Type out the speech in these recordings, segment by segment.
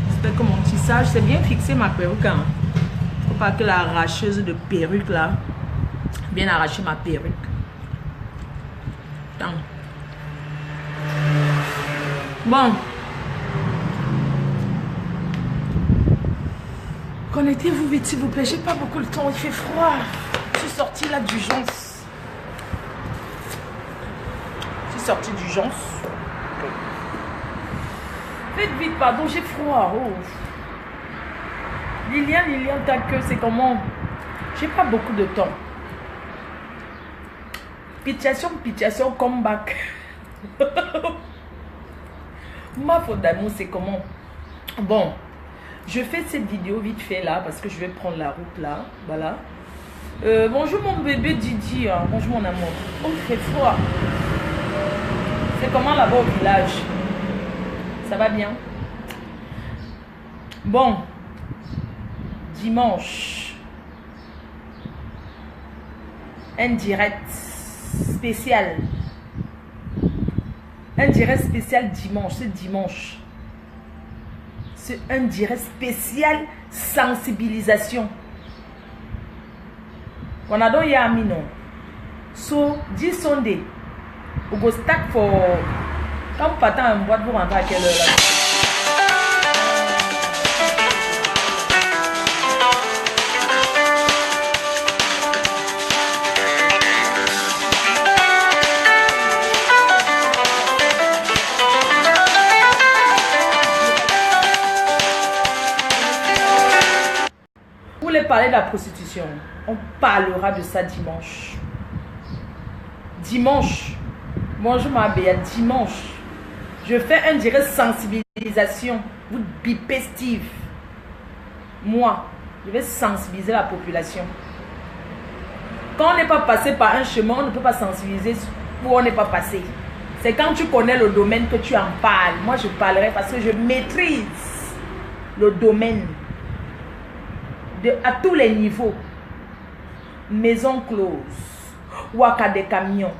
J'espère que mon tissage, c'est bien fixé ma perruque. Hein. Faut pas que la arracheuse de perruque là vienne arracher ma perruque. Attends. Bon. Connectez-vous vite s'il vous plaît. J'ai pas beaucoup de temps. Il fait froid. Je suis sortie là d'urgence. Je suis sortie d'urgence. Faites vite, pardon, j'ai froid. Oh. Liliane, ta queue, c'est comment? J'ai pas beaucoup de temps. Pitiation, comeback. Ma faute d'amour, c'est comment? Bon, je fais cette vidéo vite fait là parce que je vais prendre la route là. Voilà. Bonjour mon bébé Didi. Hein. Bonjour mon amour. Oh, il fait froid. C'est comment là-bas au village? Ça va bien? Bon. Dimanche. Un direct spécial. Un direct spécial dimanche. C'est dimanche. C'est un direct spécial sensibilisation. On a donc yami non. So, this Sunday, we go start for. Quand vous partez en boîte, vous rentrez à quelle heure là? Vous voulez parler de la prostitution? On parlera de ça dimanche. Dimanche. Bonjour ma belle. Dimanche. Je fais un direct sensibilisation. Vous bipez Steve. Moi, je vais sensibiliser la population. Quand on n'est pas passé par un chemin, on ne peut pas sensibiliser où on n'est pas passé. C'est quand tu connais le domaine que tu en parles. Moi, je parlerai parce que je maîtrise le domaine à tous les niveaux. Maison close, waka des camions,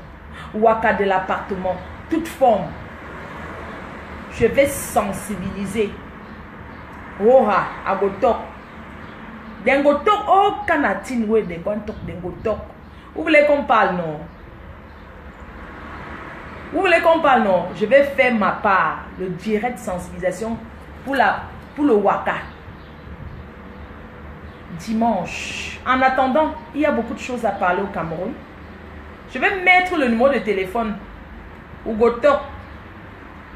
waka de l'appartement, toute forme. Je vais sensibiliser. Oha, agotok. Dengotok, oh, canatine, oui, dengotok. Vous voulez qu'on parle, non? Vous voulez qu'on parle, non? Je vais faire ma part, le direct sensibilisation pour le waka. Dimanche. En attendant, il y a beaucoup de choses à parler au Cameroun. Je vais mettre le numéro de téléphone. Ougotok.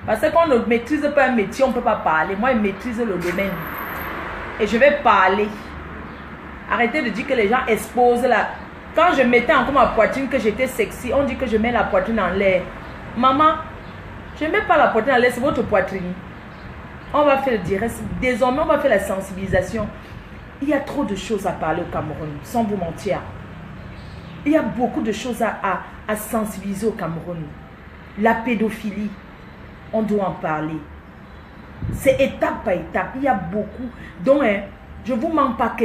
Parce qu'on ne maîtrise pas un métier, on ne peut pas parler. Moi, je maîtrise le domaine. Et je vais parler. Arrêtez de dire que les gens exposent la... Quand je mettais encore ma poitrine, que j'étais sexy, on dit que je mets la poitrine en l'air. Maman, je ne mets pas la poitrine en l'air, c'est votre poitrine. On va faire le direct. Désormais, on va faire la sensibilisation. Il y a trop de choses à parler au Cameroun, sans vous mentir. Il y a beaucoup de choses à sensibiliser au Cameroun. La pédophilie, on doit en parler. C'est étape par étape. Il y a beaucoup. Donc, je ne vous mens pas que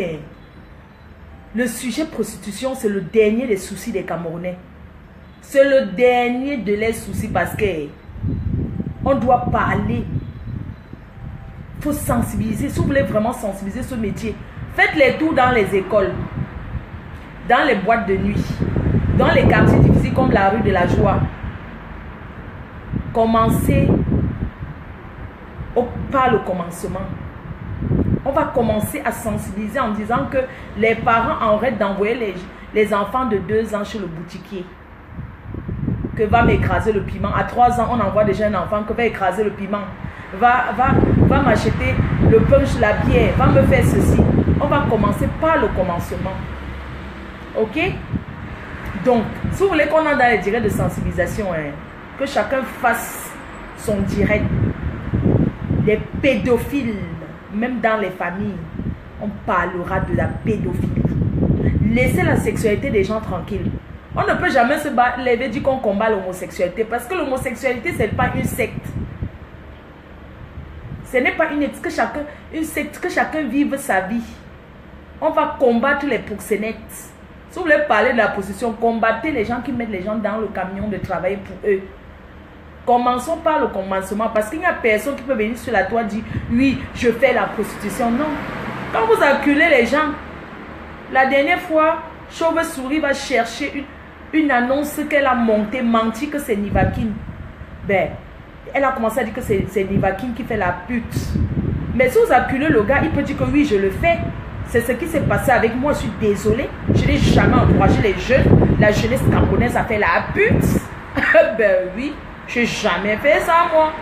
le sujet prostitution, c'est le dernier des soucis des Camerounais. C'est le dernier de leurs soucis parce que on doit parler. Il faut sensibiliser. Si vous voulez vraiment sensibiliser ce métier, faites les tours dans les écoles, dans les boîtes de nuit, dans les quartiers difficiles comme la rue de la Joie. Commencez par le commencement. On va commencer à sensibiliser en disant que les parents arrêtent d'envoyer les enfants de 2 ans chez le boutiquier. Que va m'écraser le piment. À 3 ans, on envoie déjà un enfant que va écraser le piment. Va m'acheter le punch, la bière, va me faire ceci. On va commencer par le commencement. Ok? Donc, si vous voulez qu'on entre dans les directs de sensibilisation, que chacun fasse son direct. Les pédophiles, même dans les familles, on parlera de la pédophilie. Laissez la sexualité des gens tranquilles. On ne peut jamais se lever dire qu'on combat l'homosexualité parce que l'homosexualité, ce n'est pas une secte. Ce n'est pas une secte que chacun vive sa vie. On va combattre les proxénètes. Si vous voulez parler de la prostitution, combattez les gens qui mettent les gens dans le camion de travail pour eux. Commençons par le commencement. Parce qu'il n'y a personne qui peut venir sur la toile dire, oui, je fais la prostitution. Non. Quand vous acculez les gens, la dernière fois, Chauve-souris va chercher une annonce qu'elle a montée, menti que c'est Nivakin. Ben, elle a commencé à dire que c'est Nivakin qui fait la pute. Mais si vous acculez le gars, il peut dire que oui, je le fais. C'est ce qui s'est passé avec moi. Je suis désolée. Je n'ai jamais encouragé les jeunes, la jeunesse camerounaise à faire la pute. Ben oui, je n'ai jamais fait ça, moi.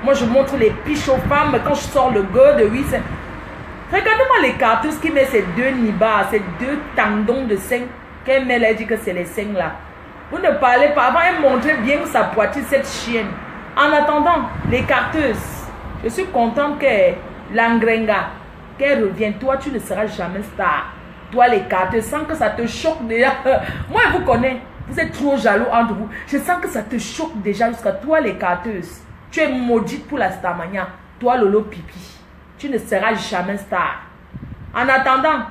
Moi, je montre les piches aux femmes quand je sors le gars de oui. Regardez-moi les cartouches qui met ces deux nibas, ces deux tendons de sein. Qu'elle met, elle dit que c'est les seins là. Vous ne parlez pas. Avant, elle montrait bien sa poitrine, cette chienne. En attendant, les carteuses, je suis contente que l'Angrenga, qu'elle revienne. Toi, tu ne seras jamais star. Toi, les carteuses, sans que ça te choque déjà. Moi, je vous connais. Vous êtes trop jaloux entre vous. Je sens que ça te choque déjà jusqu'à toi, les carteuses. Tu es maudite pour la starmania. Toi, Lolo Pipi. Tu ne seras jamais star. En attendant,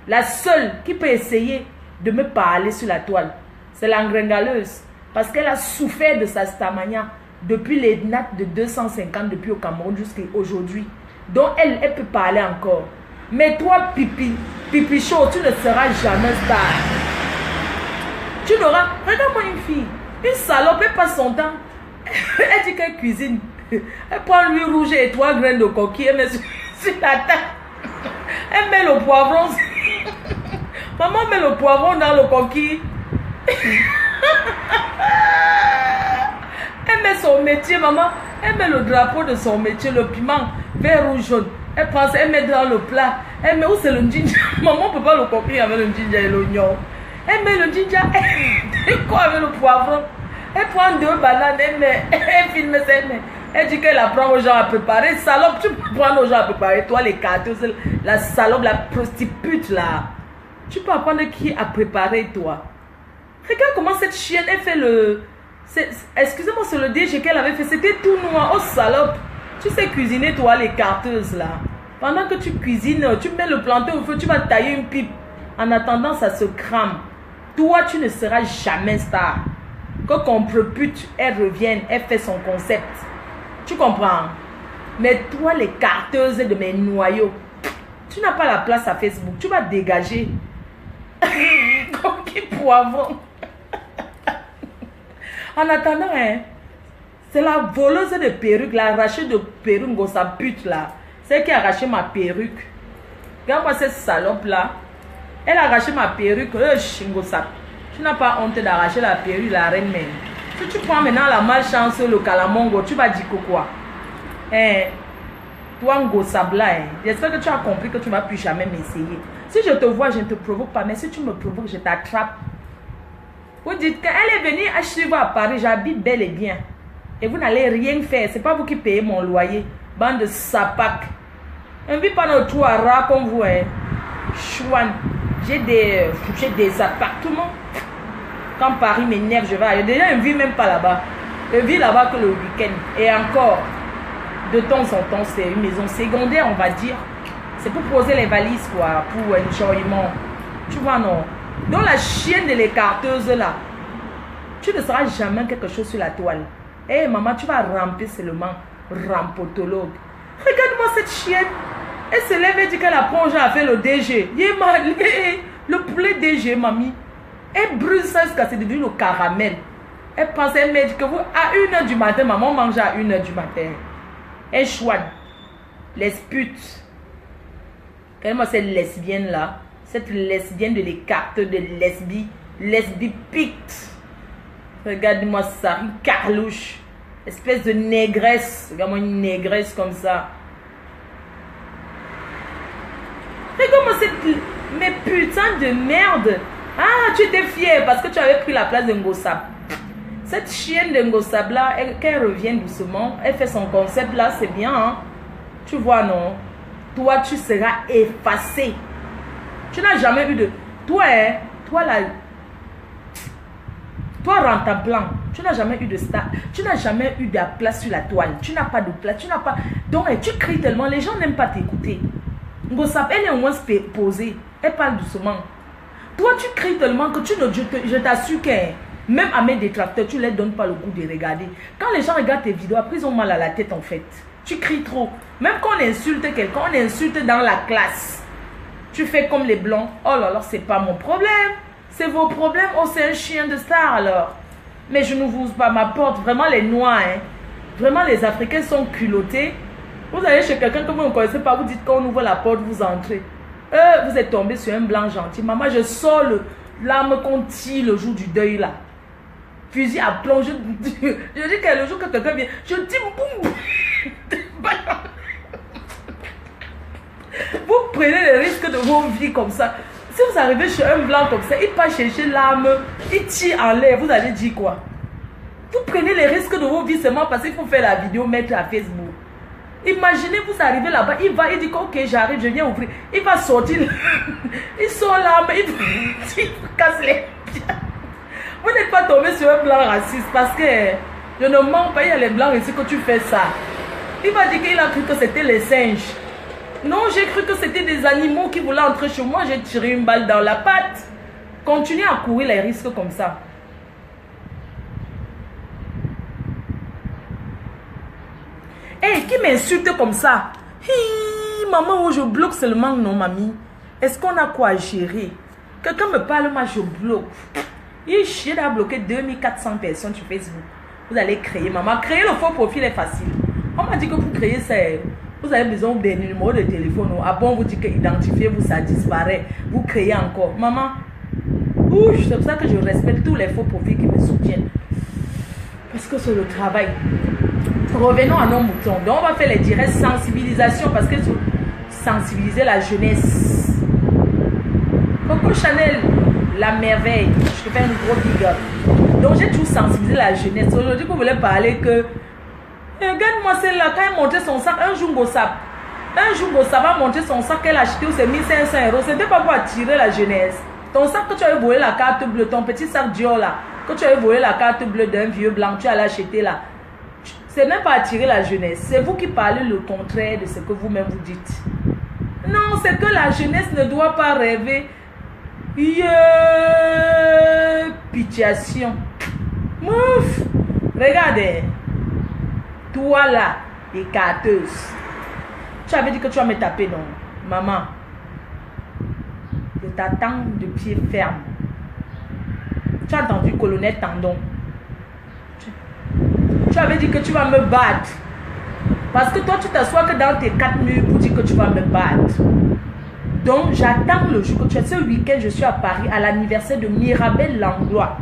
la seule qui peut essayer de me parler sur la toile, c'est l'Angrengaleuse. Parce qu'elle a souffert de sa starmania depuis les nattes de 250 depuis au Cameroun jusqu'à aujourd'hui. Donc elle peut parler encore. Mais toi, Pipi Chaud, tu ne seras jamais star. Tu n'auras... Regarde-moi une fille. Une salope, elle passe son temps. Elle dit qu'elle cuisine. Elle prend l'huile rouge et 3 graines de coquille. Elle met sur la table. Elle met le poivron. Maman met le poivron dans le coquille. Elle met son métier, maman. Elle met le drapeau de son métier, le piment vert ou jaune. Elle prend ça, elle met dans le plat. Elle met où c'est le ginger. Maman ne peut pas le coquille avec le ginger et l'oignon. Elle met le ginger. Elle quoi avec le poivron. Elle prend 2 bananes. Elle filme ça. Elle dit qu'elle apprend aux gens à préparer. Salope, tu peux prendre aux gens à préparer. Toi, les cartouches, la salope, la prostitute là. Tu peux apprendre qui a préparé, toi. Regarde comment cette chienne, elle fait le... Excusez-moi, c'est le DG qu'elle avait fait. C'était tout noir. Oh, salope. Tu sais cuisiner, toi, les carteuses, là. Pendant que tu cuisines, tu mets le plantain au feu, tu vas tailler une pipe. En attendant, ça se crame. Toi, tu ne seras jamais star. Quand qu'on prépute, elle revienne, elle fait son concept. Tu comprends? Mais toi, les carteuses de mes noyaux, tu n'as pas la place à Facebook. Tu vas dégager. Comme qui poivron. En attendant, hein, c'est la voleuse de perruque, l'arrachée de perruque, sa pute là. C'est elle qui a arraché ma perruque. Regarde-moi cette salope là. Elle a arraché ma perruque. Tu n'as pas honte d'arracher la perruque, la reine même. Si tu prends maintenant la malchance, le calamongo, tu vas dire quoi? Hein? Toi, Ngosabla, hein? J'espère que tu as compris que tu ne vas plus jamais m'essayer. Si je te vois, je ne te provoque pas. Mais si tu me provoques, je t'attrape. Vous dites qu'elle est venue acheter à Paris, j'habite bel et bien. Et vous n'allez rien faire. Ce n'est pas vous qui payez mon loyer. Bande de sapac. On ne vit pas dans le trou à rat comme vous. Hein? Chouane. J'ai des appartements. Quand Paris m'énerve, je vais aller. Déjà, je ne vis même pas là-bas. Je vis là-bas que le week-end. Et encore, de temps en temps, c'est une maison secondaire, on va dire. C'est pour poser les valises, quoi. Pour un enjoyment. Tu vois, non? Donc, la chienne de l'écarteuse, là, tu ne seras jamais quelque chose sur la toile. Eh, maman, tu vas ramper seulement. Rampotologue. Regarde-moi cette chienne. Elle se lève et dit qu'elle apprend aux gens à faire le DG. Le poulet DG, mamie. Elle brûle ça jusqu'à c'est devenu le caramel. Elle pense, elle me dit que vous, à 1h du matin, maman mange à 1h du matin. Elle chouane. Les putes. Regardez-moi cette lesbienne là. Cette lesbienne de l'écarte de lesbi picte. Regardez-moi ça, une carlouche. Espèce de négresse. Regarde-moi une négresse comme ça. Regarde-moi cette... Mais putain de merde. Ah, tu étais fière parce que tu avais pris la place de Ngosab. Cette chienne de Ngosab là, qu'elle revienne doucement, elle fait son concept là, c'est bien. Hein? Tu vois, non? Toi, tu seras effacé. Tu n'as jamais eu de... Toi, hein? Toi là... Toi, rentre en plan. Tu n'as jamais eu de star. Tu n'as jamais eu de place sur la toile. Tu n'as pas de place. Tu n'as pas... Donc, tu cries tellement. Les gens n'aiment pas t'écouter. Ngosab, elle est au moins posée. Elle parle doucement. Toi, tu cries tellement que tu ne... Je t'assure que Même à mes détracteurs, tu ne les donnes pas le goût de regarder. Quand les gens regardent tes vidéos, après ils ont mal à la tête en fait. Tu cries trop. Même quand on insulte quelqu'un, on insulte dans la classe. Tu fais comme les blancs. Oh là là, c'est pas mon problème. C'est vos problèmes. Oh, c'est un chien de star alors. Mais je ne vous pas m'apporte. Vraiment les noirs, hein. Vraiment les Africains sont culottés. Vous allez chez quelqu'un que vous ne connaissez pas, vous dites qu'on ouvre la porte, vous entrez. Vous êtes tombé sur un blanc gentil. Maman, je sors l'arme qu'on tire le jour du deuil là. Fusil à plomb. Je dis que le jour que quelqu'un vient, je dis boum. Vous prenez le risque de vos vies comme ça. Si vous arrivez chez un blanc comme ça, il part chercher l'arme, il tire en l'air, vous allez dire quoi? Vous prenez les risques de vos vies seulement parce qu'il faut faire la vidéo, mettre à Facebook. Imaginez, vous arrivez là-bas, il dit ok, j'arrive, je viens ouvrir. Il va sortir, il sort l'arme, il casse les pieds. Vous n'êtes pas tombé sur un blanc raciste parce que je ne mens pas, il y a les blancs ici que tu fais ça. Il va dire qu'il a cru que c'était les singes. Non, j'ai cru que c'était des animaux qui voulaient entrer chez moi, j'ai tiré une balle dans la patte. Continuez à courir les risques comme ça. Hey, qui m'insulte comme ça? Hi, maman, je bloque seulement, non, mamie. Est-ce qu'on a quoi à gérer? Quelqu'un me parle, moi, je bloque. J'ai bloqué 2400 personnes sur Facebook. Vous allez créer, maman. Créer le faux profil est facile. On m'a dit que pour créer, vous avez besoin des numéros de téléphone. Ah bon, vous dites que identifiez-vous, ça disparaît. Vous créez encore. Maman, c'est pour ça que je respecte tous les faux profils qui me soutiennent. Parce que c'est le travail. Revenons à nos moutons. Donc, on va faire les directs sensibilisation parce que sensibiliser la jeunesse. Coco Chanel, la merveille. Je te fais un gros big up. Donc, j'ai toujours sensibilisé la jeunesse. Aujourd'hui, vous voulez parler que. Regarde-moi celle-là, quand elle montrait son sac, un jour Gossap va montrer son sac qu'elle a acheté où c'est 1500 €. C'était pas pour attirer la jeunesse. Ton sac que tu avais volé la carte bleue, ton petit sac Dior là, que tu avais volé la carte bleue d'un vieux blanc, tu allais acheter là. C'est même pas attirer la jeunesse. C'est vous qui parlez le contraire de ce que vous-même vous dites. Non, c'est que la jeunesse ne doit pas rêver. Pitiation. Mouf. Regardez. Toi là, écarteuse. Tu avais dit que tu vas me taper, non? Maman. Je t'attends de pied ferme. Tu as entendu, colonel Tandon? Tu avais dit que tu vas me battre. Parce que toi, tu t'assois que dans tes 4 murs pour dire que tu vas me battre. Donc, j'attends le jour que tu es. Ce week-end, je suis à Paris à l'anniversaire de Mirabel Langlois.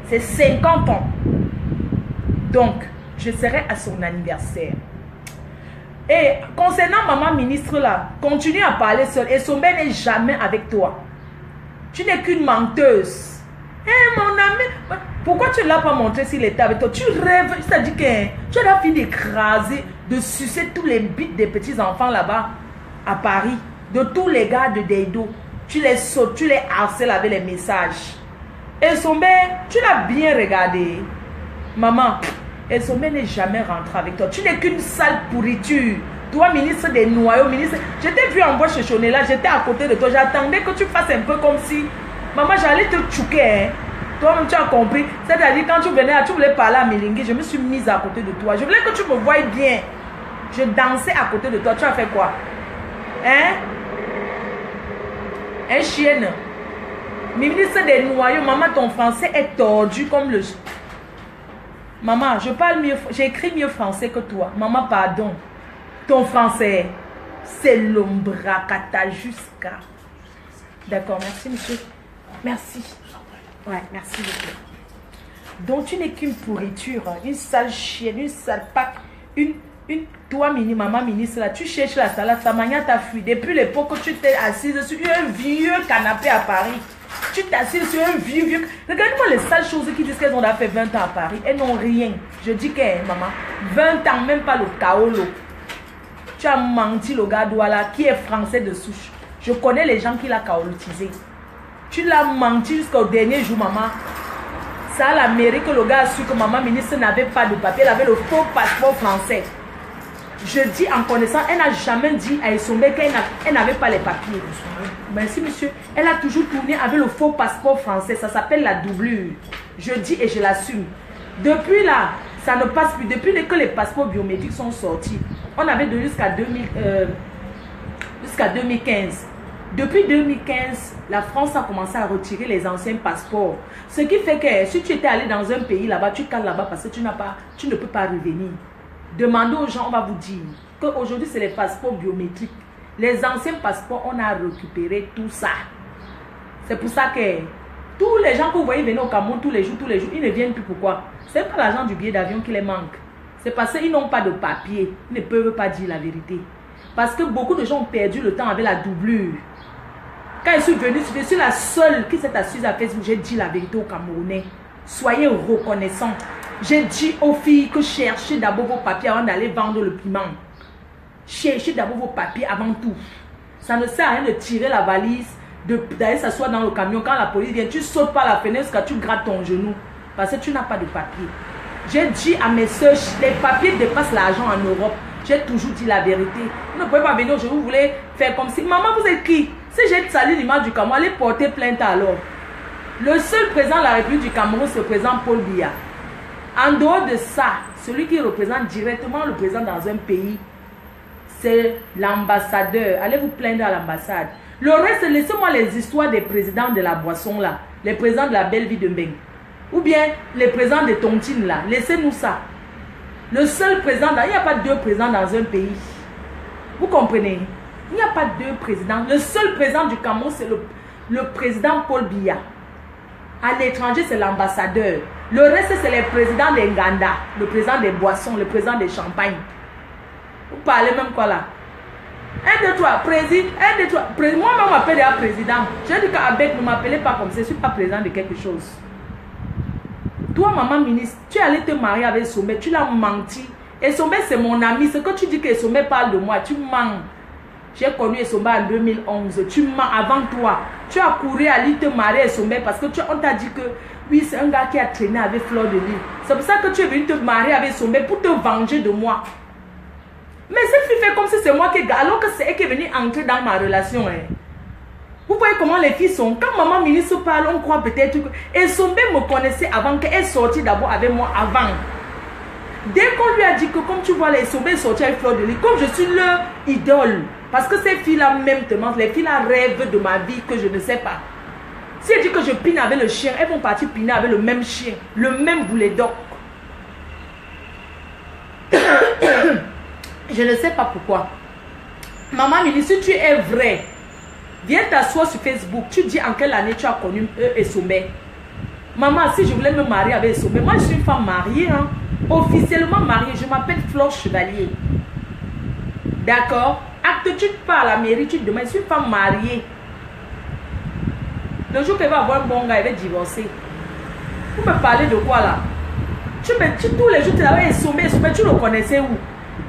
C'est 50 ans. Donc, je serai à son anniversaire. Et concernant maman ministre là, continue à parler seule. Et son père n'est jamais avec toi. Tu n'es qu'une menteuse. Mon ami, pourquoi tu ne l'as pas montré s'il était avec toi? Tu rêves, c'est-à-dire que tu as fini d'écraser, de sucer tous les bites des petits enfants là-bas à Paris, de tous les gars de Deido. Tu les sautes, tu les harcèles avec les messages. Et son père, tu l'as bien regardé. Maman, et son père n'est jamais rentré avec toi. Tu n'es qu'une sale pourriture. Toi, ministre des noyaux, ministre. Je t'ai vu en bois chez là, j'étais à côté de toi. J'attendais que tu fasses un peu comme si. Maman, j'allais te chouquer. Hein. Toi-même, tu as compris. C'est-à-dire, quand tu venais, tu voulais parler à Milingi, je me suis mise à côté de toi. Je voulais que tu me voies bien. Je dansais à côté de toi. Tu as fait quoi? Hein? Un chien. Ministre des noyaux, maman, ton français est tordu comme le. Maman, je parle mieux, j'écris mieux français que toi. Maman, pardon. Ton français, c'est l'ombracata jusqu'à. D'accord, merci monsieur. Merci. Ouais, merci beaucoup. Donc tu n'es qu'une pourriture, une sale chienne, une sale pack, toi maman ministre là, tu cherches la salade, ta manière t'a fui. Depuis l'époque que tu t'es assise sur un vieux canapé à Paris. Tu t'assises sur un vieux. Regarde-moi les sales choses qui disent qu'elles ont fait 20 ans à Paris. Elles n'ont rien. Je dis que, maman, 20 ans, même pas le kaolo. Tu as menti le gars Douala qui est français de souche. Je connais les gens qui l'ont kaolotisé. Tu l'as menti jusqu'au dernier jour, maman. Ça, l'Amérique, le gars a su que maman ministre n'avait pas de papier. Elle avait le faux passeport français. Je dis en connaissant, elle n'a jamais dit à Essombe qu'elle n'avait pas les papiers. Merci monsieur. Elle a toujours tourné avec le faux passeport français. Ça s'appelle la doublure. Je dis et je l'assume. Depuis là, ça ne passe plus. Depuis que les passeports biométriques sont sortis, on avait donné jusqu'à 2015. Depuis 2015, la France a commencé à retirer les anciens passeports. Ce qui fait que si tu étais allé dans un pays là-bas, tu cales là-bas parce que tu ne peux pas revenir. Demandez aux gens, on va vous dire qu'aujourd'hui, c'est les passeports biométriques. Les anciens passeports, on a récupéré tout ça. C'est pour ça que tous les gens que vous voyez venir au Cameroun tous les jours, ils ne viennent plus. Pourquoi? Ce n'est pas l'argent du billet d'avion qui les manque. C'est parce qu'ils n'ont pas de papier. Ils ne peuvent pas dire la vérité. Parce que beaucoup de gens ont perdu le temps avec la doublure. Quand je suis venue, je suis la seule qui s'est assise à Facebook. J'ai dit la vérité aux Camerounais. Soyez reconnaissants. J'ai dit aux filles que cherchez d'abord vos papiers avant d'aller vendre le piment. Cherchez d'abord vos papiers avant tout. Ça ne sert à rien de tirer la valise, d'aller s'asseoir dans le camion. Quand la police vient, tu sautes par la fenêtre quand tu grattes ton genou. Parce que tu n'as pas de papier. J'ai dit à mes soeurs, les papiers dépassent l'argent en Europe. J'ai toujours dit la vérité. Vous ne pouvez pas venir aujourd'hui, vous voulez faire comme si... Maman, vous êtes qui? Si j'ai sali l'image du Cameroun, allez porter plainte alors. Le seul président de la République du Cameroun, c'est le président Paul Biya. En dehors de ça, celui qui représente directement le président dans un pays, c'est l'ambassadeur. Allez vous plaindre à l'ambassade. Le reste, laissez-moi les histoires des présidents de la boisson là. Les présidents de la belle vie de Mbeng. Ou bien les présidents de Tontine là. Laissez-nous ça. Le seul président, il n'y a pas deux présidents dans un pays. Vous comprenez? Il n'y a pas deux présidents. Le seul président du Cameroun, c'est le président Paul Biya. À l'étranger, c'est l'ambassadeur. Le reste, c'est les présidents des Nganda, le président des boissons, le président des champagnes. Vous parlez même quoi là? 1, 2, 3, président. 1, 2, 3, président. Moi-même, on m'appelle déjà président. J'ai dit qu'Abek ne m'appelait pas comme ça. Je ne suis pas président de quelque chose. Toi, maman ministre, tu es allé te marier avec Sommet, tu l'as menti. Et Sommet, c'est mon ami. Ce que tu dis que Sommet parle de moi, tu mens. J'ai connu Sommet en 2011. Tu mens avant toi. Tu as couru à aller te marier avec Sommet parce que on t'a dit que oui, c'est un gars qui a traîné avec Fleur de Lys. C'est pour ça que tu es venu te marier avec Sommet pour te venger de moi. Mais cette fille fait comme si c'est moi qui... Alors que c'est elle qui est venue entrer dans ma relation. Hein. Vous voyez comment les filles sont. Quand maman ministre parle, on croit peut-être que... Et Sommet me connaissait avant qu'elle sortit d'abord avec moi avant. Dès qu'on lui a dit que comme tu vois les Sommet sortir avec Fleur de Lys, comme je suis leur idole, parce que ces filles-là même te mentent, les filles-là rêvent de ma vie que je ne sais pas. Si elle dit que je pine avec le chien, elles vont partir piner avec le même chien, le même boulet d'oc. Je ne sais pas pourquoi. Maman ministre, si tu es vrai, viens t'asseoir sur Facebook. Tu dis en quelle année tu as connu Sommet. Maman, si je voulais me marier avec Sommet, moi je suis une femme mariée, hein, officiellement mariée. Je m'appelle Flore Chevalier. D'accord? Acte, tu pars à la mairie, tu te demandes, je suis une femme mariée. Le jour qu'elle va avoir un bon gars, elle va divorcer. Vous me parlez de quoi là? Tous les jours, tu l'avais Sommet, tu le connaissais où?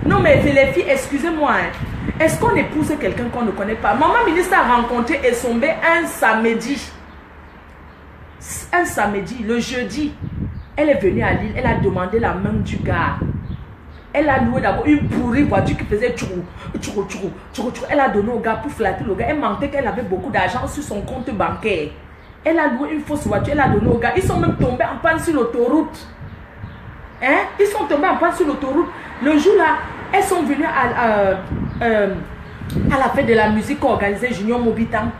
Non mais les filles, excusez-moi. Hein. Est-ce qu'on épouse quelqu'un qu'on ne connaît pas? Maman ministre a rencontré Essombe un samedi. Un samedi, le jeudi. Elle est venue à Lille, elle a demandé la main du gars. Elle a loué d'abord une pourrie voiture qui faisait tchou. Elle a donné au gars pour flatter le gars. Elle mentait qu'elle avait beaucoup d'argent sur son compte bancaire. Elle a loué une fausse voiture, elle a donné au gars. Ils sont même tombés en panne sur l'autoroute. Hein? Ils sont tombés en panne sur l'autoroute. Le jour là, elles sont venues à la fête de la musique organisée Junior Mobitan.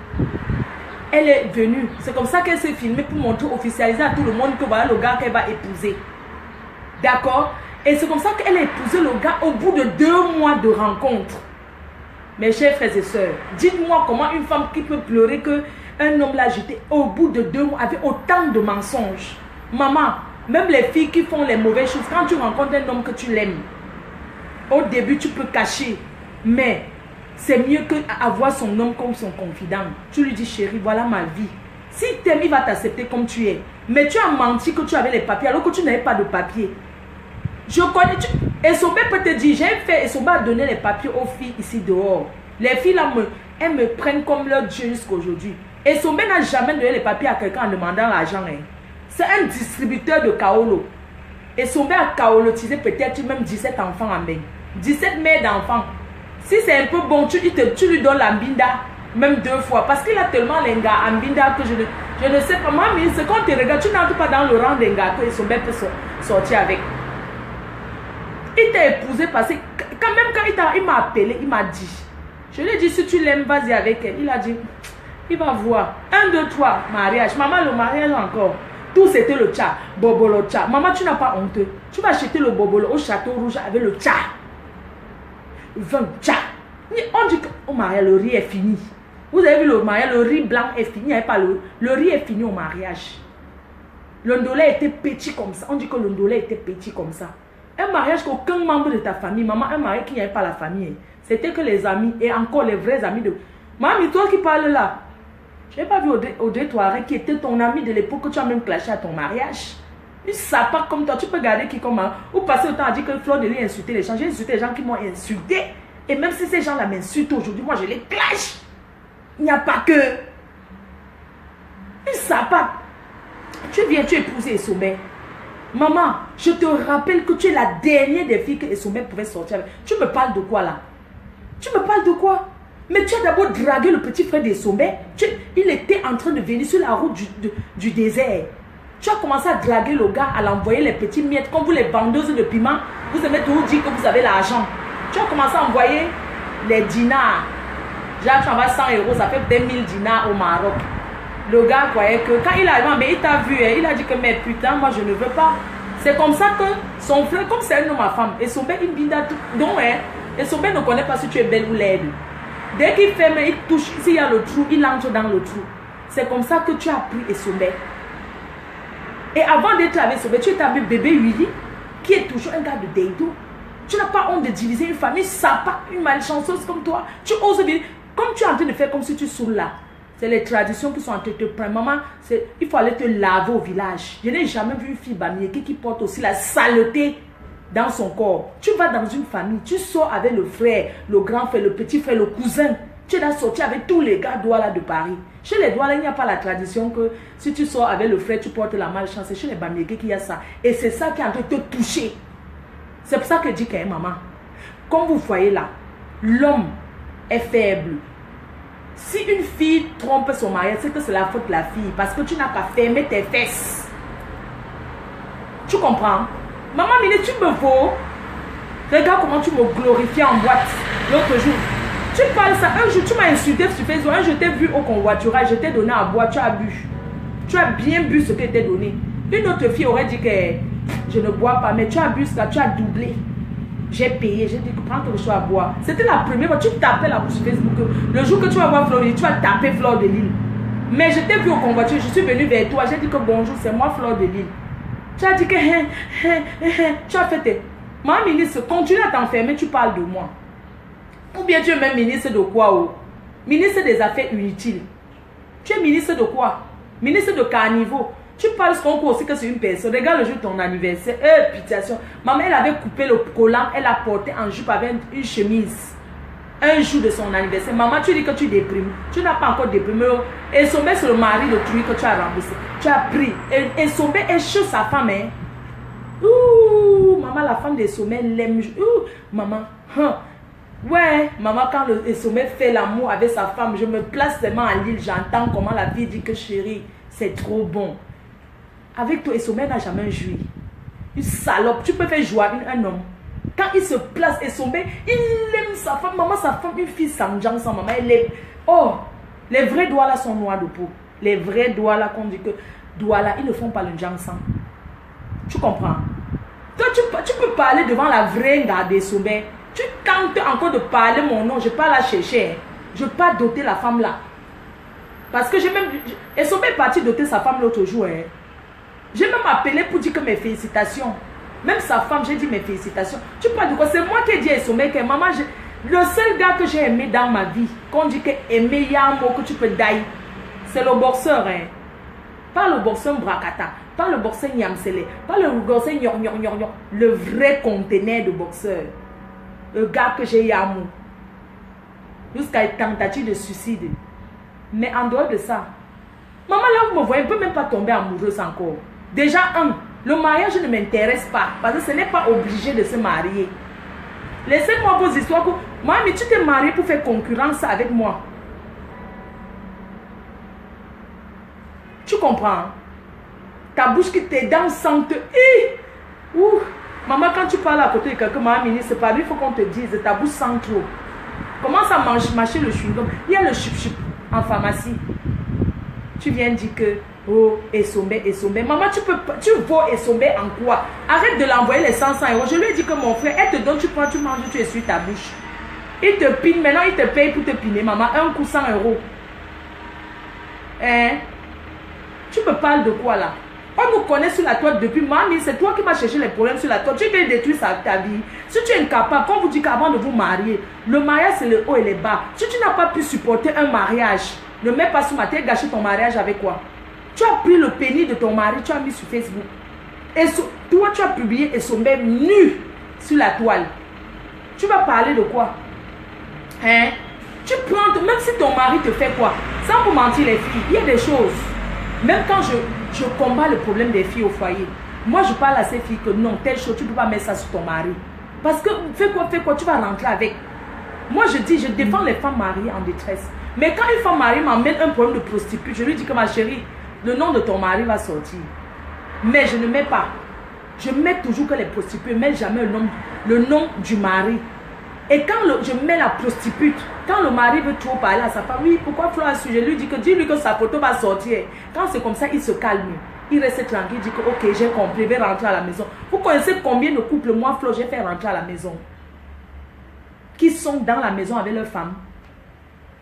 Elle est venue. C'est comme ça qu'elle s'est filmée pour montrer, officialiser à tout le monde que voilà le gars qu'elle va épouser. D'accord? Et c'est comme ça qu'elle a épousé le gars au bout de 2 mois de rencontre. Mes chers frères et sœurs, dites-moi comment une femme qui peut pleurer qu'un homme l'a jeté au bout de 2 mois avec autant de mensonges. Maman, même les filles qui font les mauvaises choses, quand tu rencontres un homme que tu l'aimes, au début tu peux cacher, mais c'est mieux qu'avoir son homme comme son confident. Tu lui dis chérie, voilà ma vie. S'il t'aime, il va t'accepter comme tu es. Mais tu as menti que tu avais les papiers alors que tu n'avais pas de papiers. Je connais, Essombe peut te dire, j'ai fait, Essombe a donné les papiers aux filles ici dehors. Les filles là, elles me prennent comme leur Dieu jusqu'aujourd'hui. Essombe n'a jamais donné les papiers à quelqu'un en demandant l'argent. Hein. C'est un distributeur de Kaolo. Essombe a kaolotisé peut-être même 17 enfants en main. 17 mères d'enfants. Si c'est un peu bon, tu lui donnes la mbinda, même 2 fois. Parce qu'il a tellement les gars en mbinda que je ne sais pas. Moi, mais c'est quand tu regardes, tu n'entres pas dans le rang des gars que son bébé peut sortir avec. Il t'a épousé parce que quand même quand il m'a appelé, il m'a dit. Je lui ai dit, si tu l'aimes, vas-y avec elle. Il a dit, il va voir. 1, 2, 3, mariage. Maman, le mariage encore. Tout c'était le tcha, bobolo tcha. Maman, tu n'as pas honte. Tu vas acheter le bobolo au château rouge avec le tcha. 20 tcha. On dit qu'au mariage, le riz est fini. Vous avez vu le mariage, le riz blanc est fini. Il n'y avait pas le riz est fini au mariage. Le ndolé était petit comme ça. On dit que le ndolé était petit comme ça. Un mariage qu'aucun membre de ta famille, maman, un mariage qui n'y avait pas la famille. C'était que les amis et encore les vrais amis de... Maman, toi qui parles là. Je n'ai pas vu Audrey Touareg qui était ton ami de l'époque que tu as même clashé à ton mariage. Une sapate comme toi, tu peux garder qui comme... Ou passer autant à dire que Fleur de Lys a insulté les gens. J'ai insulté les gens qui m'ont insulté. Et même si ces gens-là m'insultent aujourd'hui, moi je les clash. Il n'y a pas que... Une sapate. Tu viens, tu épouses Esomé. Maman, je te rappelle que tu es la dernière des filles que Esomé pouvait sortir avec. Tu me parles de quoi là? Tu me parles de quoi? Mais tu as d'abord dragué le petit frère d'Esomé. Il était en train de venir sur la route du désert. Tu as commencé à draguer le gars, à l'envoyer les petits miettes. Comme vous les vendeuses de piment, vous aimez toujours dire que vous avez l'argent. Tu as commencé à envoyer les dinars. Genre, tu envoies 100 €, ça fait peut-être 1000 dinars au Maroc. Le gars croyait que quand il arrive, mais il t'a vu, il a dit que mais putain, moi je ne veux pas. C'est comme ça que son frère, comme c'est un homme à femme, Esomé, il binda tout. Donc, Esomé ne connaît pas si tu es belle ou laide. Dès qu'il fait, mais il touche, s'il y a le trou, il entre dans le trou. C'est comme ça que tu as pris Esomé. Et avant d'être avec Esomé, tu étais avec bébé Willy, qui est toujours un gars de Deido. Tu n'as pas honte de diviser une famille, ça pas une malchanceuse comme toi. Tu oses dire, comme tu es en train de faire comme si tu saoules là. C'est les traditions qui sont en train de te prendre. Maman, il faut aller te laver au village. Je n'ai jamais vu une fille bamiéké qui porte aussi la saleté dans son corps. Tu vas dans une famille, tu sors avec le frère, le grand frère, le petit frère, le cousin. Tu es sorti avec tous les gars Douala de Paris. Chez les Douala, il n'y a pas la tradition que si tu sors avec le frère, tu portes la malchance. C'est chez les bamiéké qu'il y a ça. Et c'est ça qui est en train de te toucher. C'est pour ça que je dis qu'elle est maman. Comme vous voyez là, l'homme est faible. Si une fille trompe son mari, c'est que c'est la faute de la fille. Parce que tu n'as qu'à fermer tes fesses. Tu comprends? Maman Mine, tu me vaux. Regarde comment tu me glorifies en boîte l'autre jour. Tu parles ça. Un jour, tu m'as insulté sur Facebook. Un jour, je t'ai vu au convoiturage. Je t'ai donné à boire. Tu as bu. Tu as bien bu ce que je t'ai donné. Une autre fille aurait dit que je ne bois pas. Mais tu as bu ça. Tu as doublé. J'ai payé, j'ai dit que prends quelque chose à boire. C'était la première fois, tu tapais la bouche sur Facebook. Le jour que tu vas voir Fleur de Lys, tu vas taper Fleur de Lys. Mais je t'ai vu au convoiture, je suis venue vers toi, j'ai dit que bonjour, c'est moi Fleur de Lys. Tu as dit que tu as fait tes... Maman ministre, continue à t'enfermer, tu parles de moi. Ou bien tu es même ministre de quoi? Oh? Ministre des Affaires inutiles. Tu es ministre de quoi? Ministre de Carnivore. Tu parles ce qu'on aussi que c'est une personne. Regarde le jour de ton anniversaire. Pitiation. Maman, elle avait coupé le collant. Elle a porté en jupe avec une chemise. Un jour de son anniversaire. Maman, tu dis que tu déprimes. Tu n'as pas encore déprimé. Et Sommet, c'est le mari de truc que tu as remboursé. Tu as pris. Et Sommet est chez sa femme. Hein. Ouh, maman, la femme de Sommet l'aime. Ouh, maman. Ouais, maman, quand le Sommet fait l'amour avec sa femme, je me place seulement à l'île. J'entends comment la fille dit que chérie, c'est trop bon. Avec toi, Esomé n'a jamais joui. Une salope. Tu peux faire jouer un homme. Quand il se place, Esomé, il aime sa femme. Maman, sa femme, une fille sans maman, elle aime. Oh, les vrais doigts là sont noirs de peau. Les vrais doigts là qu'on dit que doigts là, ils ne font pas le jansan. Tu comprends? Toi, tu peux parler devant la vraie garde d'Esomé. Tu tentes encore de parler mon nom. Je parle à chercher. Je ne peux pas doter la femme là. Parce que j'ai même... Esomé est parti doter sa femme l'autre jour. Hein. J'ai même appelé pour dire que mes félicitations. Même sa femme, j'ai dit mes félicitations. Tu parles de quoi? C'est moi qui ai dit à Esomé que maman, le seul gars que j'ai aimé dans ma vie, qu'on dit que aimer, il y a un mot que tu peux dailler, c'est le boxeur. Hein. Pas le boxeur Brakata, pas le boxeur Nyamsele, pas le boxeur Nyor. Le vrai conteneur de boxeur. Le gars que j'ai eu amour. Jusqu'à une tentative de suicide. Mais en dehors de ça, maman, là, vous me voyez, je ne peux même pas tomber amoureuse encore. Déjà, le mariage ne m'intéresse pas. Parce que ce n'est pas obligé de se marier. Laissez-moi vos histoires. Mamie, tu t'es mariée pour faire concurrence avec moi. Tu comprends? Hein? Ta bouche qui tes dents sentent. Ouh. Maman, quand tu parles à côté de quelqu'un, mamie, c'est pas lui, il faut qu'on te dise, ta bouche sent trop. Commence à mâcher le chewing-gum. Il y a le chup-chup en pharmacie. Tu viens dire que, oh, Essombe. Maman, tu vaux Essombe en quoi? Arrête de l'envoyer les 100 €. Je lui ai dit que mon frère, elle te donne, tu prends, tu manges, tu essuies ta bouche. Il te pine, maintenant il te paye pour te piner, maman. Un coup 100 €. Hein? Tu me parles de quoi là? On nous connaît sur la toile depuis. Mamie, c'est toi qui m'as cherché les problèmes sur la toile. Tu veux détruire ta vie. Si tu es incapable, quand vous dites qu'avant de vous marier, le mariage c'est le haut et les bas. Si tu n'as pas pu supporter un mariage, ne mets pas sur ma tête, gâcher ton mariage avec quoi? Tu as pris le pénis de ton mari, tu as mis sur Facebook. Et toi, tu as publié et son même nu sur la toile. Tu vas parler de quoi? Hein? Tu prends, même si ton mari te fait quoi? Sans vous mentir les filles, il y a des choses. Même quand je combats le problème des filles au foyer, moi je parle à ces filles que non, telle chose, tu ne peux pas mettre ça sur ton mari. Parce que fais quoi, tu vas rentrer avec. Moi je dis, je défends les femmes mariées en détresse. Mais quand une femme mariée m'emmène un problème de prostituée, je lui dis que ma chérie, le nom de ton mari va sortir. Mais je ne mets pas. Je mets toujours que les prostituées, mais jamais le nom du mari. Et quand je mets la prostituée, quand le mari veut trop parler à sa femme, oui, pourquoi Flo a su? Je lui dis que dis-lui que sa photo va sortir. Quand c'est comme ça, il se calme. Il reste tranquille, il dit que ok, j'ai compris, je vais rentrer à la maison. Vous connaissez combien de couples, moi, Flo, j'ai fait rentrer à la maison, qui sont dans la maison avec leurs femmes?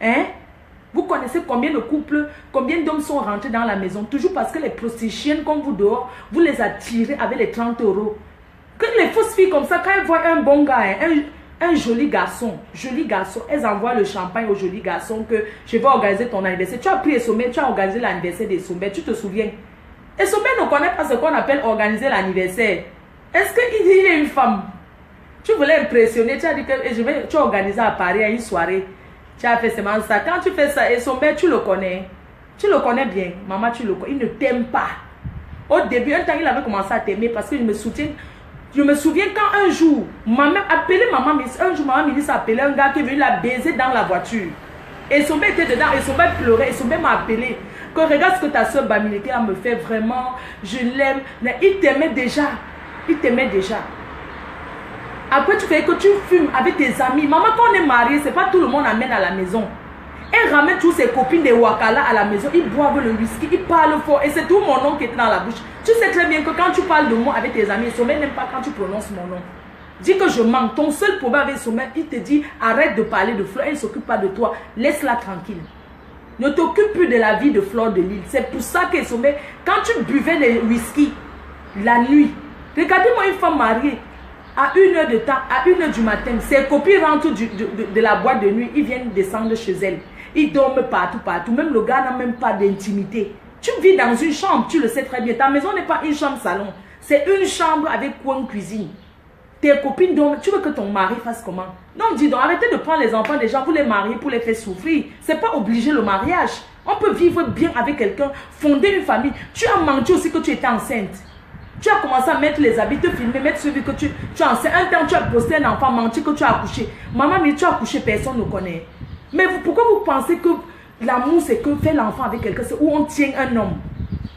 Hein? Vous connaissez combien de couples, combien d'hommes sont rentrés dans la maison, toujours parce que les prostituées, comme vous dehors, vous les attirez avec les 30 €. Que les fausses filles comme ça, quand elles voient un bon gars, un joli garçon, elles envoient le champagne au joli garçon que je vais organiser ton anniversaire. Tu as pris Essombe, tu as organisé l'anniversaire d'Essombe, tu te souviens? Essombe ne connaît pas ce qu'on appelle organiser l'anniversaire. Est-ce qu'il est une femme? Tu voulais impressionner, tu as dit que tu as organisé à Paris à une soirée. Tu as fait seulement ça. Quand tu fais ça, Essombe, tu le connais. Tu le connais bien. Maman, tu le connais. Il ne t'aime pas. Au début, un temps, il avait commencé à t'aimer parce que je me souviens quand un jour, maman ministre a appelé un gars qui est venu la baiser dans la voiture. Essombe était dedans, Essombe pleurait, Essombe m'a appelé. Que regarde ce que ta soeur Bamileke me fait vraiment, je l'aime. Il t'aimait déjà. Il t'aimait déjà. Après, tu fais que tu fumes avec tes amis. Maman, quand on est marié, c'est pas tout le monde amène à la maison. Elle ramène toutes ses copines de Wakala à la maison. Ils boivent le whisky, ils parlent fort. Et c'est tout mon nom qui est dans la bouche. Tu sais très bien que quand tu parles de moi avec tes amis, Sommet n'aime pas quand tu prononces mon nom. Dis que je mens. Ton seul problème avec Sommet, il te dit arrête de parler de Fleur. Elle ne s'occupe pas de toi. Laisse-la tranquille. Ne t'occupe plus de la vie de Fleur de Lille. C'est pour ça que Sommet, quand tu buvais les whisky la nuit, regardez-moi une femme mariée. À 1h de temps, à 1h du matin, ses copines rentrent de la boîte de nuit, ils viennent descendre chez elle. Ils dorment partout. Même le gars n'a même pas d'intimité. Tu vis dans une chambre, tu le sais très bien. Ta maison n'est pas une chambre salon. C'est une chambre avec coin cuisine. Tes copines dorment. Tu veux que ton mari fasse comment? Non, dis donc, arrêtez de prendre les enfants des gens, vous les marier pour les faire souffrir. C'est pas obligé le mariage. On peut vivre bien avec quelqu'un, fonder une famille. Tu as menti aussi que tu étais enceinte. Tu as commencé à mettre les habits, te filmer, mettre celui que tu es enceinte. Un temps, tu as posté un enfant, menti que tu as accouché. Maman, mais tu as accouché, personne ne connaît. Mais pourquoi vous pensez que l'amour, c'est que faire l'enfant avec quelqu'un, c'est où on tient un homme?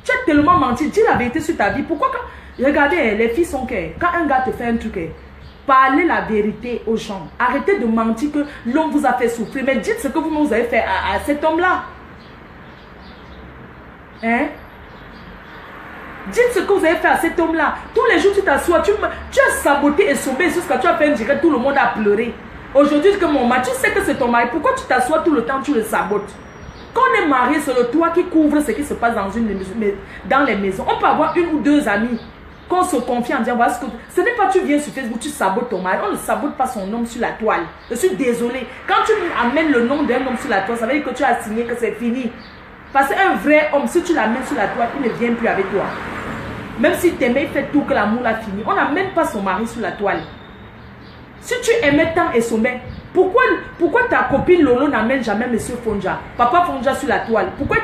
Tu as tellement menti. Dis la vérité sur ta vie. Pourquoi quand... Regardez, les filles sont que... Quand un gars te fait un truc, parlez la vérité aux gens. Arrêtez de mentir que l'homme vous a fait souffrir. Mais dites ce que vous avez fait à cet homme-là. Hein? Dites ce que vous avez fait à cet homme-là. Tous les jours, tu t'assois, tu as saboté et sauvé jusqu'à tu as fait un direct, tout le monde a pleuré. Aujourd'hui, que mon mari, tu sais que c'est ton mari. Pourquoi tu t'assois tout le temps, tu le sabotes? Quand on est marié, c'est le toit qui couvre ce qui se passe dans les maisons. On peut avoir une ou deux amis qu'on se confie en disant, voilà ce que... Ce n'est pas tu viens sur Facebook, tu sabotes ton mari. On ne sabote pas son nom sur la toile. Je suis désolée. Quand tu amènes le nom d'un homme sur la toile, ça veut dire que tu as signé que c'est fini. Parce qu'un vrai homme, si tu l'amènes sur la toile, il ne vient plus avec toi. Même si tu aimais, il fait tout que l'amour a fini. On n'amène pas son mari sur la toile. Si tu aimais tant et sommet, pourquoi ta copine Lolo n'amène jamais Monsieur Fonja, Papa Fonja sur la toile? Pourquoi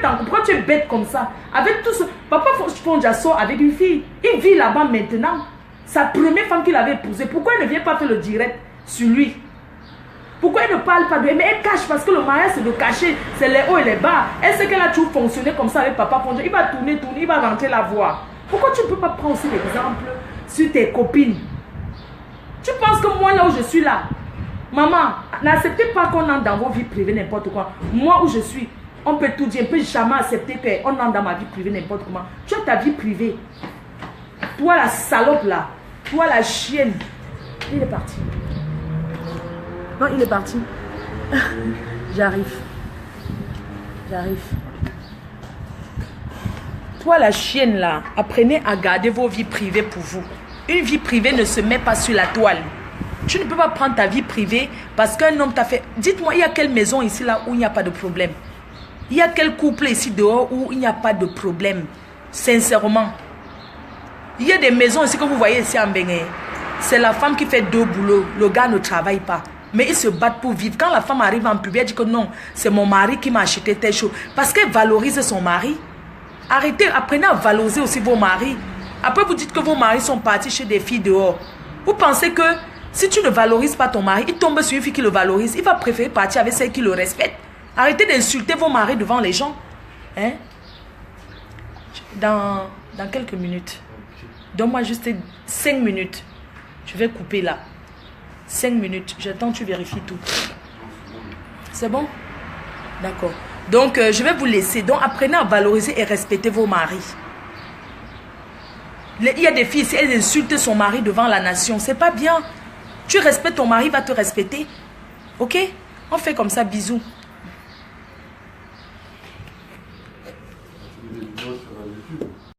tu es bête comme ça? Avec tout ce... Papa Fonja sort avec une fille. Il vit là-bas maintenant. Sa première femme qu'il avait épousée. Pourquoi il ne vient pas faire le direct? sur lui. Pourquoi elle ne parle pas de lui? Mais elle cache parce que le mariage c'est de cacher, c'est les hauts et les bas. Elle sait qu'elle a toujours fonctionné comme ça avec papa Ponjo. Il va tourner, il va rentrer la voir. Pourquoi tu ne peux pas prendre aussi l'exemple sur tes copines? Tu penses que moi là où je suis là, maman, n'acceptez pas qu'on entre dans vos vies privées n'importe quoi. Moi où je suis, on peut tout dire, on ne peut jamais accepter qu'on entre dans ma vie privée n'importe comment. Tu as ta vie privée. Toi la salope là, toi la chienne. Il est parti. Non, il est parti. J'arrive. Toi la chienne là, apprenez à garder vos vies privées pour vous. Une vie privée ne se met pas sur la toile. Tu ne peux pas prendre ta vie privée parce qu'un homme t'a fait... Dites-moi, il y a quelle maison ici là où il n'y a pas de problème? Il y a quel couple ici dehors où il n'y a pas de problème? Sincèrement. Il y a des maisons ici que vous voyez ici en Bénin. C'est la femme qui fait 2 boulots. Le gars ne travaille pas. Mais ils se battent pour vivre. Quand la femme arrive en public, elle dit que non, c'est mon mari qui m'a acheté telle chose. Parce qu'elle valorise son mari. Arrêtez, apprenez à valoriser aussi vos maris. Après, vous dites que vos maris sont partis chez des filles dehors. Vous pensez que si tu ne valorises pas ton mari, il tombe sur une fille qui le valorise. Il va préférer partir avec celle qui le respecte. Arrêtez d'insulter vos maris devant les gens. Hein? Dans quelques minutes. Donne-moi juste 5 minutes. Je vais couper là. 5 minutes. J'attends, tu vérifies tout. C'est bon? D'accord. Donc, je vais vous laisser. Donc, apprenez à valoriser et respecter vos maris. Il y a des filles ici, elles insultent son mari devant la nation. C'est pas bien. Tu respectes ton mari, il va te respecter. Ok? On fait comme ça, bisous.